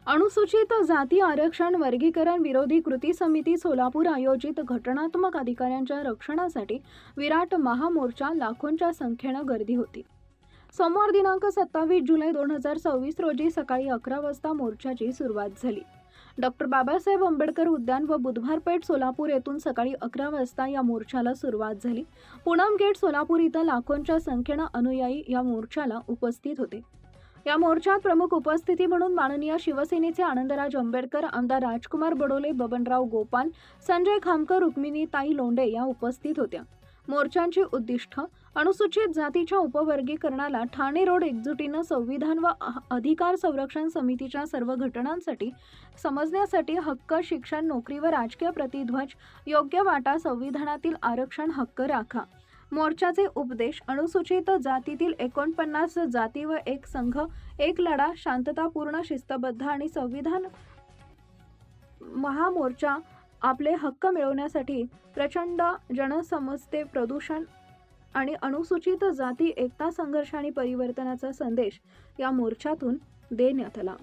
अनुसूचित जाती आरक्षण वर्गीकरण विरोधी कृती समिती सोलापूर आयोजित घटनात्मक अधिकाऱ्यांच्या रक्षणासाठी विराट महामोर्चा लाखोंच्या संख्येनं गर्दी होती। सोमवार दिनांक 27 जुलै 2026 रोजी सकाळी 11 वाजता मोर्चाची सुरुवात झाली। डॉक्टर बाबासाहेब आंबेडकर उद्यान व बुधवार पेठ सोलापूर येथून सकाळी 11 वाजता या मोर्चाला सुरुवात झाली। पूनम गेट सोलापूर इथं लाखोंच्या संख्येनं अनुयायी या मोर्चाला उपस्थित होते। या मोर्चात प्रमुख उपस्थिती म्हणून माननीय शिवसेनेचे आनंदराज आंबेडकर, आमदार राजकुमार बडोले, बबनराव गोपाल, संजय खामकर, रुक्मिणीताई लोंढे या उपस्थित होत्या। मोर्चांची उद्दिष्ट अनुसूचित जातीच्या उपवर्गीकरणाला ठाणे रोड एकजुटीनं संविधान व अधिकार संरक्षण समितीच्या सर्व घटनांसाठी समजण्यासाठी हक्क, शिक्षण, नोकरी व राजकीय प्रतिध्वज, योग्य वाटा, संविधानातील आरक्षण हक्क राखा। मोर्चाचे उपदेश अनुसूचित जातीतील 49 जाती व एक संघ, एक लढा, शांततापूर्ण, शिस्तबद्ध आणि संविधान महामोर्चा आपले हक्क मिळवण्यासाठी प्रचंड जनसमस्ते प्रदूषण आणि अनुसूचित जाती एकता, संघर्ष आणि परिवर्तनाचा संदेश या मोर्चातून देण्यात आला।